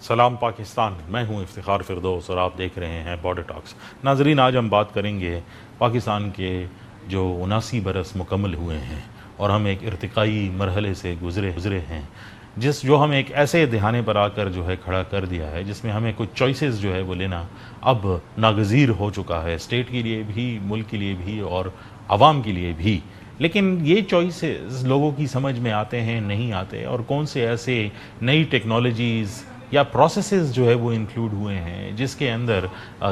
سلام پاکستان، میں ہوں افتخار فردوس اور آپ دیکھ رہے ہیں بارڈر ٹاکس۔ ناظرین، آج ہم بات کریں گے پاکستان کے جو 79 برس مکمل ہوئے ہیں اور ہم ایک ارتقائی مرحلے سے گزرے ہیں، جو ہمیں ایک ایسے دہانے پر آ کر جو ہے کھڑا کر دیا ہے جس میں ہمیں کچھ چوائسز جو ہے وہ لینا اب ناگزیر ہو چکا ہے، اسٹیٹ کے لیے بھی، ملک کے لیے بھی اور عوام کے لیے بھی۔ لیکن یہ چوائسز لوگوں کی سمجھ میں آتے ہیں نہیں آتے، اور کون سے ایسے نئی ٹیکنالوجیز یا پروسیسز جو ہے وہ انکلوڈ ہوئے ہیں جس کے اندر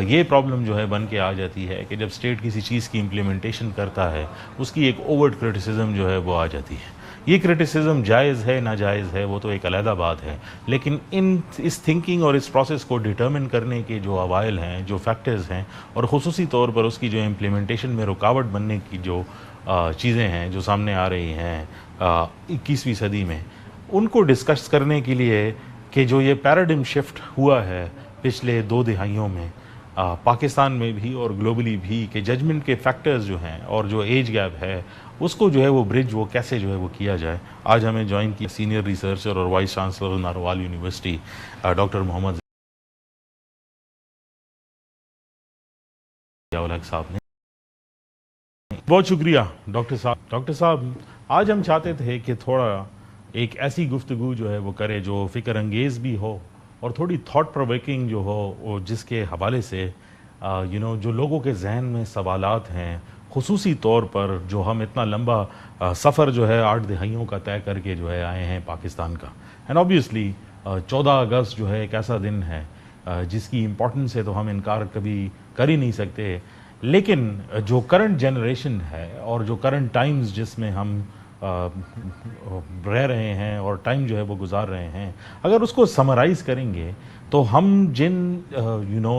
یہ پرابلم جو ہے بن کے آ جاتی ہے کہ جب اسٹیٹ کسی چیز کی امپلیمنٹیشن کرتا ہے اس کی ایک اوورٹ کرٹیسزم جو ہے وہ آ جاتی ہے۔ یہ کرٹیسزم جائز ہے ناجائز ہے وہ تو ایک علیحدہ بات ہے، لیکن اس تھنکنگ اور اس پروسیس کو ڈٹرمن کرنے کے جو اوائل ہیں، جو فیکٹرز ہیں، اور خصوصی طور پر اس کی جو امپلیمنٹیشن میں رکاوٹ بننے کی جو چیزیں ہیں جو سامنے آ رہی ہیں 21ویں صدی میں، ان کو ڈسکس کرنے کے لیے کہ جو یہ پیراڈم شفٹ ہوا ہے پچھلے 2 دہائیوں میں پاکستان میں بھی اور گلوبلی بھی، کہ ججمنٹ کے فیکٹرز جو ہیں اور جو ایج گیپ ہے اس کو جو ہے وہ برج وہ کیسے جو ہے وہ کیا جائے۔ آج ہمیں جوائن کی سینئر ریسرچر اور vice chancellor Narowal university doctor Muhammad Zia ul-Haq صاحب نے۔ بہت شکریہ ڈاکٹر صاحب، آج ہم چاہتے تھے کہ تھوڑا ایک ایسی گفتگو جو ہے وہ کرے جو فکر انگیز بھی ہو اور تھوڑی تھاٹ پرووکنگ جو ہو، جس کے حوالے سے جو لوگوں کے ذہن میں سوالات ہیں، خصوصی طور پر جو ہم اتنا لمبا سفر جو ہے 8 دہائیوں کا طے کر کے جو ہے آئے ہیں پاکستان کا، اینڈ آبویسلی 14 اگست جو ہے ایک ایسا دن ہے جس کی امپورٹنس سے تو ہم انکار کبھی کر ہی نہیں سکتے، لیکن جو کرنٹ جنریشن ہے اور جو کرنٹ ٹائمز جس میں ہم رہ رہے ہیں اور ٹائم جو ہے وہ گزار رہے ہیں، اگر اس کو سمرائز کریں گے تو ہم جن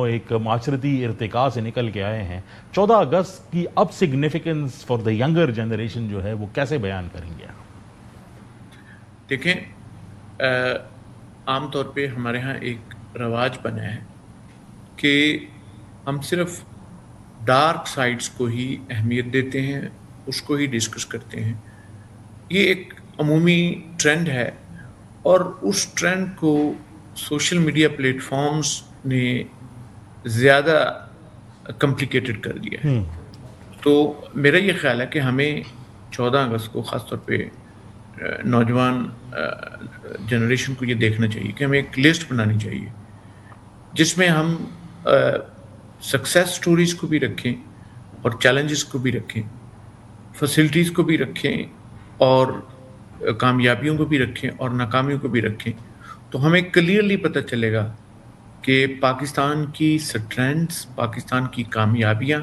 ایک معاشرتی ارتقاء سے نکل کے آئے ہیں، 14 اگست کی اب significance for the younger generation جو ہے وہ کیسے بیان کریں گے؟ دیکھیں، عام طور پہ ہمارے ہاں ایک رواج بنا ہے کہ ہم صرف ڈارک سائڈز کو ہی اہمیت دیتے ہیں، اس کو ہی ڈسکس کرتے ہیں۔ یہ ایک عمومی ٹرینڈ ہے، اور اس ٹرینڈ کو سوشل میڈیا پلیٹ فارمز نے زیادہ کمپلیکیٹڈ کر دیا ہے۔ تو میرا یہ خیال ہے کہ ہمیں 14 اگست کو خاص طور پہ نوجوان جنریشن کو یہ دیکھنا چاہیے کہ ہمیں ایک لسٹ بنانی چاہیے جس میں ہم سکسیس سٹوریز کو بھی رکھیں اور چیلنجز کو بھی رکھیں، فیسلٹیز کو بھی رکھیں اور کامیابیوں کو بھی رکھیں اور ناکامیوں کو بھی رکھیں، تو ہمیں کلیئرلی پتہ چلے گا کہ پاکستان کی اسٹرینتھس، پاکستان کی کامیابیاں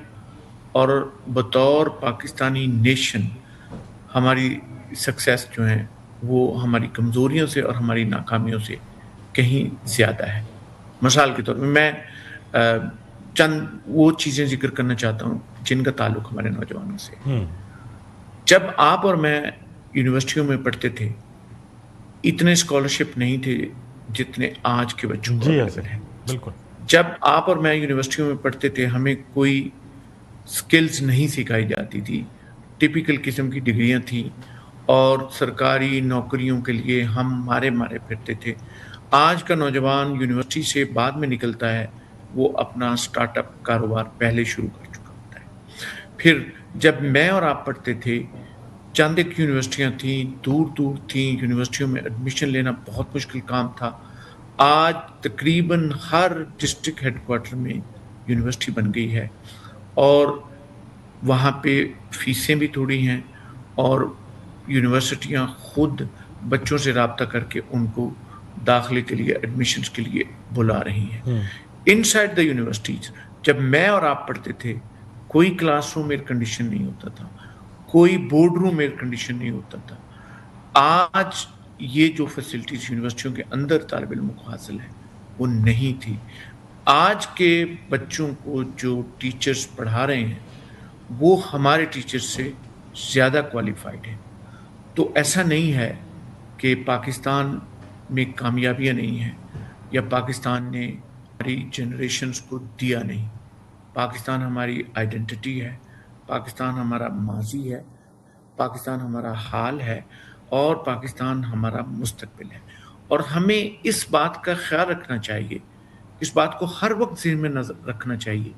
اور بطور پاکستانی نیشن ہماری سکسیس جو ہیں وہ ہماری کمزوریوں سے اور ہماری ناکامیوں سے کہیں زیادہ ہے۔ مثال کے طور پہ میں چند وہ چیزیں ذکر کرنا چاہتا ہوں جن کا تعلق ہمارے نوجوانوں سے۔ جب آپ اور میں یونیورسٹیوں میں پڑھتے تھے، اتنے اسکالرشپ نہیں تھے جتنے آج کے بچوں کو اویلیبل ہیں۔ بالکل۔ جب آپ اور میں یونیورسٹیوں میں پڑھتے تھے، ہمیں کوئی سکلز نہیں سکھائی جاتی تھی، ٹپیکل قسم کی ڈگریاں تھیں اور سرکاری نوکریوں کے لیے ہم مارے پھرتے تھے۔ آج کا نوجوان یونیورسٹی سے بعد میں نکلتا ہے، وہ اپنا سٹارٹ اپ کاروبار پہلے شروع کر چکا ہوتا ہے۔ پھر جب میں اور آپ پڑھتے تھے، چند ایک یونیورسٹیاں تھیں، دور تھیں، یونیورسٹیوں میں ایڈمیشن لینا بہت مشکل کام تھا۔ آج تقریباً ہر ڈسٹرکٹ ہیڈ کوارٹر میں یونیورسٹی بن گئی ہے، اور وہاں پہ فیسیں بھی تھوڑی ہیں، اور یونیورسٹیاں خود بچوں سے رابطہ کر کے ان کو داخلے کے لیے، ایڈمیشنز کے لیے بلا رہی ہیں۔ ان سائڈ دا یونیورسٹیز جب میں اور آپ پڑھتے تھے، کوئی کلاس روم ایئر کنڈیشن نہیں ہوتا تھا، کوئی بورڈ روم ایئر کنڈیشن نہیں ہوتا تھا۔ آج یہ جو فیسلٹیز یونیورسٹیوں کے اندر طالب علموں کو حاصل ہے وہ نہیں تھی۔ آج کے بچوں کو جو ٹیچرز پڑھا رہے ہیں وہ ہمارے ٹیچر سے زیادہ کوالیفائڈ ہیں۔ تو ایسا نہیں ہے کہ پاکستان میں کامیابیاں نہیں ہیں یا پاکستان نے ہماری جنریشنز کو دیا نہیں۔ پاکستان ہماری آئیڈینٹی ہے، پاکستان ہمارا ماضی ہے، پاکستان ہمارا حال ہے، اور پاکستان ہمارا مستقبل ہے۔ اور ہمیں اس بات کا خیال رکھنا چاہیے، اس بات کو ہر وقت ذہن میں نظر رکھنا چاہیے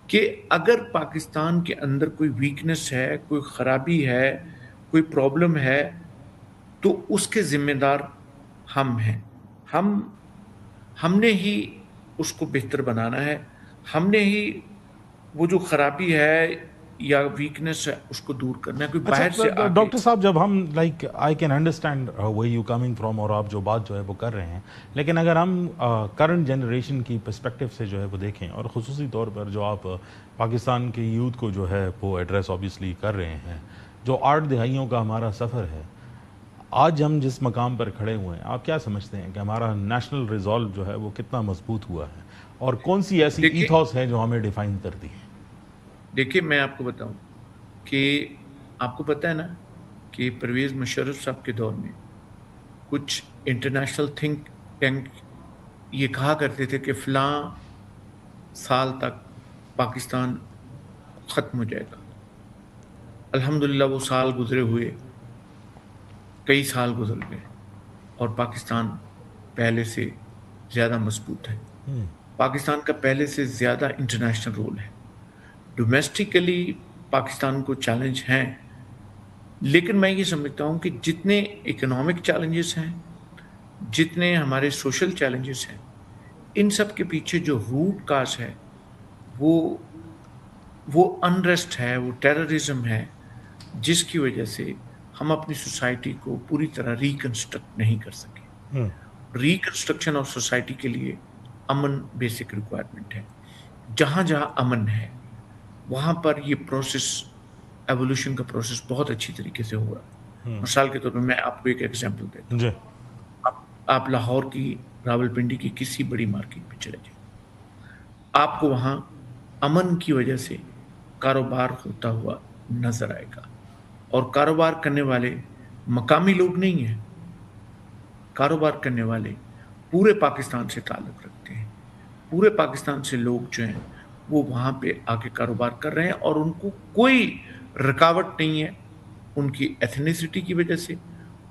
کہ اگر پاکستان کے اندر کوئی ویکنس ہے، کوئی خرابی ہے، کوئی پرابلم ہے، تو اس کے ذمہ دار ہم ہیں۔ ہم ہم نے ہی اس کو بہتر بنانا ہے، ہم نے ہی وہ جو خرابی ہے یا ویکنس ہے اس کو دور کرنا ہے، کوئی باہر سے اچھا آ کے۔ ڈاکٹر صاحب، جب ہم like I can understand way you coming from, اور آپ جو بات جو ہے وہ کر رہے ہیں، لیکن اگر ہم کرنٹ جنریشن کی پرسپیکٹو سے جو ہے وہ دیکھیں، اور خصوصی طور پر جو آپ پاکستان کے یوتھ کو جو ہے وہ ایڈریس آبویسلی کر رہے ہیں، جو 8 دہائیوں کا ہمارا سفر ہے، آج ہم جس مقام پر کھڑے ہوئے ہیں، آپ کیا سمجھتے ہیں کہ ہمارا نیشنل ریزالو جو ہے وہ کتنا مضبوط ہوا ہے، اور کون سی ایسی دیکھیے ایتھوس ہے جو ہمیں ڈیفائن کرتی ہے؟ دیکھیے میں آپ کو بتاؤں کہ آپ کو پتہ ہے نا کہ پرویز مشرف صاحب کے دور میں کچھ انٹرنیشنل تھنک ٹینک یہ کہا کرتے تھے کہ فلاں سال تک پاکستان ختم ہو جائے گا۔ الحمدللہ وہ سال گزرے ہوئے، کئی سال گزر گئے، اور پاکستان پہلے سے زیادہ مضبوط ہے۔ پاکستان کا پہلے سے زیادہ انٹرنیشنل رول ہے۔ ڈومیسٹیکلی پاکستان کو چیلنج ہیں، لیکن میں یہ سمجھتا ہوں کہ جتنے اکنامک چیلنجز ہیں، جتنے ہمارے سوشل چیلنجز ہیں، ان سب کے پیچھے جو روٹ کاز ہے وہ انریسٹ ہے، وہ ٹیررزم ہے، جس کی وجہ سے ہم اپنی سوسائٹی کو پوری طرح ریکنسٹرکٹ نہیں کر سکے۔ ریکنسٹرکشن آف سوسائٹی کے لیے امن بیسک ریکوائرمنٹ ہے۔ جہاں جہاں امن ہے وہاں پر یہ پروسیس، ایوولوشن کا پروسیس بہت اچھی طریقے سے ہو رہا ہے۔ مثال کے طور پر میں آپ کو ایک ایگزامپل دیتا جی ہوں۔ آپ لاہور کی، راولپنڈی کی کسی بڑی مارکیٹ میں چلے جائیں، آپ کو وہاں امن کی وجہ سے کاروبار ہوتا ہوا نظر آئے گا، اور کاروبار کرنے والے مقامی لوگ نہیں ہیں، کاروبار کرنے والے پورے پاکستان سے تعلق رکھتے ہیں۔ پورے پاکستان سے لوگ جو ہیں وہ وہاں پہ آ کے کاروبار کر رہے ہیں، اور ان کو کوئی رکاوٹ نہیں ہے ان کی ایتھنیسٹی کی وجہ سے،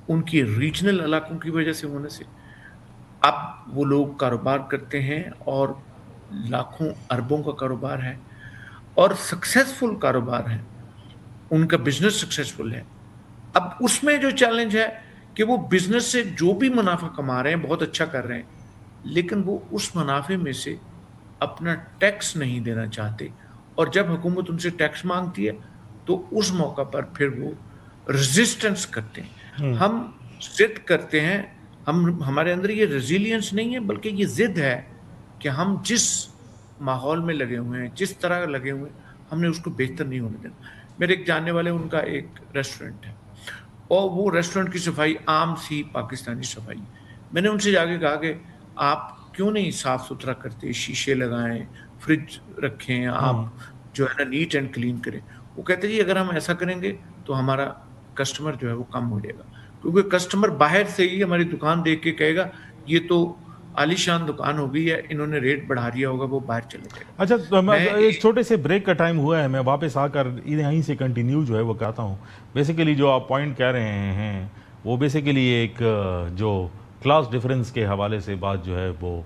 ان کی ریجنل علاقوں کی وجہ سے ہونے سے۔ اب وہ لوگ کاروبار کرتے ہیں، اور لاکھوں اربوں کا کاروبار ہے، اور سکسیسفل کاروبار ہے، ان کا بزنس سکسیسفل ہے۔ اب اس میں جو چیلنج ہے کہ وہ بزنس سے جو بھی منافع کما رہے ہیں بہت اچھا کر رہے ہیں، لیکن وہ اس منافع میں سے اپنا ٹیکس نہیں دینا چاہتے، اور جب حکومت ان سے ٹیکس مانگتی ہے تو اس موقع پر پھر وہ ریزسٹنس کرتے ہیں۔ ہم ضد کرتے ہیں، ہمارے اندر یہ ریزیلینس نہیں ہے، بلکہ یہ ضد ہے کہ ہم جس ماحول میں لگے ہوئے ہیں، جس طرح لگے ہوئے ہیں، ہم نے اس کو بہتر نہیں ہونے دینا۔ میرے ایک جاننے والے، ان کا ایک ریسٹورنٹ ہے، اور وہ ریسٹورنٹ کی صفائی عام سی پاکستانی صفائی۔ میں نے ان سے جا کے کہا کہ آپ کیوں نہیں صاف ستھرا کرتے، شیشے لگائیں، فریج رکھیں، آپ جو ہے نا نیٹ اینڈ کلین کریں۔ وہ کہتے جی اگر ہم ایسا کریں گے تو ہمارا کسٹمر جو ہے وہ کم ہو جائے گا، کیونکہ کسٹمر باہر سے ہی ہماری دکان دیکھ کے کہے گا یہ تو عالی شان دکان ہو گئی ہے، انہوں نے ریٹ بڑھا دیا ہوگا، وہ باہر چلے جائے گا۔ اچھا، میں ایک چھوٹے سے بریک کا ٹائم ہوا ہے، میں واپس آ کر یہیں سے کنٹینیو جو ہے وہ کہتا ہوں۔ بیسیکلی جو آپ پوائنٹ کہہ رہے ہیں وہ بیسیکلی ایک جو کلاس ڈیفرنس کے حوالے سے بات جو ہے وہ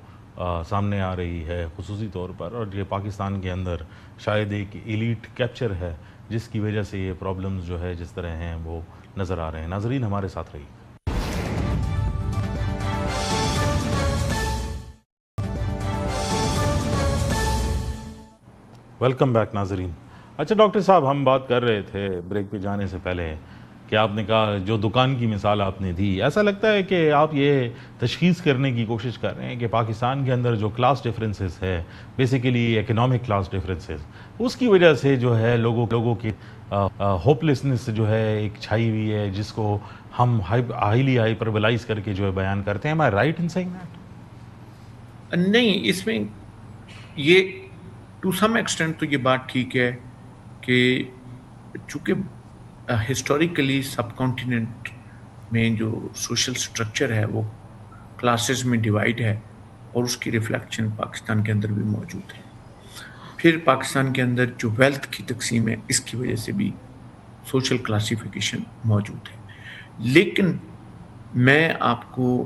سامنے آ رہی ہے خصوصی طور پر، اور یہ پاکستان کے اندر شاید ایک ایلیٹ کیپچر ہے جس کی وجہ سے یہ پرابلمز جو ہے جس طرح ہیں وہ نظر آ رہے ہیں۔ ناظرین ہمارے ساتھ رہی۔ ویلکم بیک ناظرین۔ اچھا ڈاکٹر صاحب، ہم بات کر رہے تھے بریک پہ جانے سے پہلے کہ آپ نے کہا جو دکان کی مثال آپ نے دی، ایسا لگتا ہے کہ آپ یہ تشخیص کرنے کی کوشش کر رہے ہیں کہ پاکستان کے اندر جو کلاس ڈیفرنسز ہے، بیسیکلی اکنامک کلاس ڈیفرنسز، اس کی وجہ سے جو ہے لوگوں کی ہوپ لیسنس جو ہے ایک چھائی ہوئی ہے، جس کو ہم ہائیلی ہائپربلائز کر کے جو ہے بیان کرتے ہیں۔ Am I right in seeing that? نہیں، اس میں یہ ٹو سم ایکسٹینٹ تو یہ بات ٹھیک ہے کہ چونکہ ہسٹوریکلی سب کانٹیننٹ میں جو سوشل سٹرکچر ہے وہ کلاسز میں ڈیوائڈ ہے، اور اس کی ریفلیکشن پاکستان کے اندر بھی موجود ہے۔ پھر پاکستان کے اندر جو ویلتھ کی تقسیم ہے، اس کی وجہ سے بھی سوشل کلاسیفیکیشن موجود ہے۔ لیکن میں آپ کو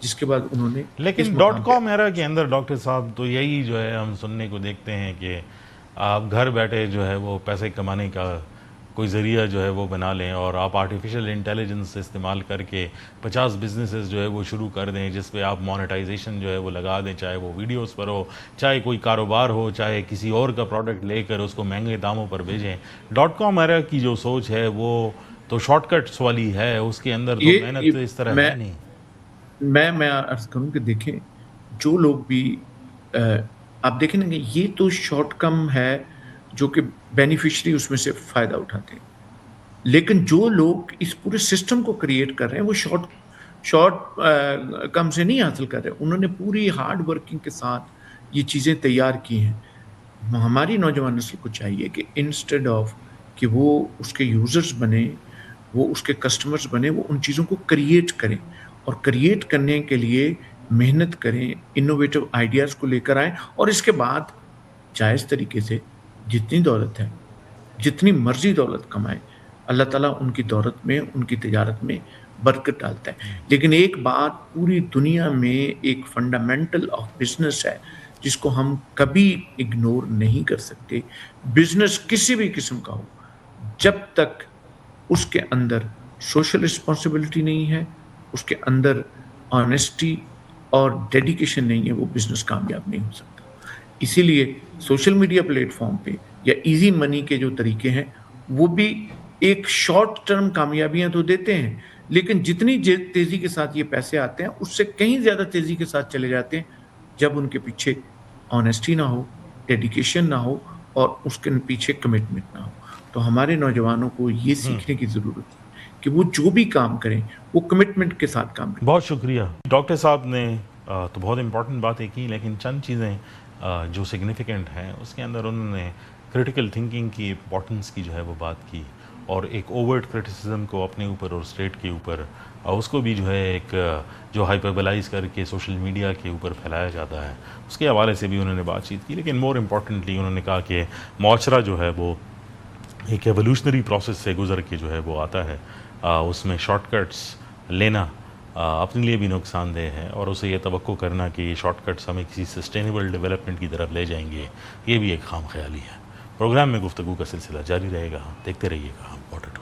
جس کے بعد انہوں نے لیکن ڈاٹ کام ایرا کے اندر ڈاکٹر صاحب تو یہی جو ہے ہم سننے کو دیکھتے ہیں کہ آپ گھر بیٹھے جو ہے وہ پیسے کمانے کا کوئی ذریعہ جو ہے وہ بنا لیں اور آپ آرٹیفیشل انٹیلیجنس استعمال کر کے 50 بزنسز جو ہے وہ شروع کر دیں جس پہ آپ مونیٹائزیشن جو ہے وہ لگا دیں، چاہے وہ ویڈیوز پر ہو، چاہے کوئی کاروبار ہو، چاہے کسی اور کا پروڈکٹ لے کر اس کو مہنگے داموں پر بھیجیں۔ ڈاٹ کام ایرا کی جو سوچ ہے وہ تو شارٹ کٹس والی ہے، اس کے اندر تو محنت اس طرح ہے نہیں۔ میں عرض کروں کہ دیکھیں جو لوگ بھی آپ دیکھیں نا کہ یہ تو شارٹ کم ہے جو کہ بینیفیشری اس میں سے فائدہ اٹھاتے ہیں، لیکن جو لوگ اس پورے سسٹم کو کریٹ کر رہے ہیں وہ شارٹ کم سے نہیں حاصل کر رہے، انہوں نے پوری ہارڈ ورکنگ کے ساتھ یہ چیزیں تیار کی ہیں۔ ہماری نوجوان نسل کو چاہیے کہ انسٹیڈ آف کہ وہ اس کے یوزرز بنے، وہ اس کے کسٹمرز بنے، وہ ان چیزوں کو کریٹ کریں اور کریٹ کرنے کے لیے محنت کریں، انوویٹو آئیڈیاز کو لے کر آئیں اور اس کے بعد جائز طریقے سے جتنی دولت ہے، جتنی مرضی دولت کمائیں، اللہ تعالیٰ ان کی دولت میں، ان کی تجارت میں برکت ڈالتا ہے۔ لیکن ایک بات پوری دنیا میں ایک فنڈامنٹل آف بزنس ہے جس کو ہم کبھی اگنور نہیں کر سکتے، بزنس کسی بھی قسم کا ہو، جب تک اس کے اندر سوشل رسپانسبلٹی نہیں ہے، اس کے اندر آنیسٹی اور ڈیڈیکیشن نہیں ہے، وہ بزنس کامیاب نہیں ہو سکتا۔ اسی لیے سوشل میڈیا پلیٹ فارم پہ یا ایزی منی کے جو طریقے ہیں وہ بھی ایک شارٹ ٹرم کامیابیاں تو دیتے ہیں، لیکن جتنی تیزی کے ساتھ یہ پیسے آتے ہیں اس سے کہیں زیادہ تیزی کے ساتھ چلے جاتے ہیں جب ان کے پیچھے آنیسٹی نہ ہو، ڈیڈیکیشن نہ ہو اور اس کے پیچھے کمٹمنٹ نہ ہو۔ تو ہمارے نوجوانوں کو یہ سیکھنے کی ضرورت ہے کہ وہ جو بھی کام کریں وہ کمٹمنٹ کے ساتھ کام کریں۔ بہت شکریہ ڈاکٹر صاحب نے تو بہت امپورٹنٹ باتیں کی، لیکن چند چیزیں جو سگنیفیکنٹ ہیں اس کے اندر انہوں نے کریٹیکل تھنکنگ کی امپورٹنس کی جو ہے وہ بات کی، اور ایک اوورٹ کرٹیسزم کو اپنے اوپر اور اسٹیٹ کے اوپر اس کو بھی جو ہے ایک جو ہائپربلائز کر کے سوشل میڈیا کے اوپر پھیلایا جاتا ہے اس کے حوالے سے بھی انہوں نے بات چیت کی۔ لیکن مور امپورٹنٹلی انہوں نے کہا کہ معاشرہ جو ہے وہ ایک ایولیوشنری پروسیس سے گزر کے جو ہے وہ آتا ہے، اس میں شارٹ کٹس لینا اپنے لیے بھی نقصان دہ ہے، اور اسے یہ توقع کرنا کہ یہ شارٹ کٹس ہمیں کسی سسٹینیبل ڈیولپمنٹ کی طرف لے جائیں گے، یہ بھی ایک خام خیالی ہے۔ پروگرام میں گفتگو کا سلسلہ جاری رہے گا، دیکھتے رہیے گا بارڈر ٹاک۔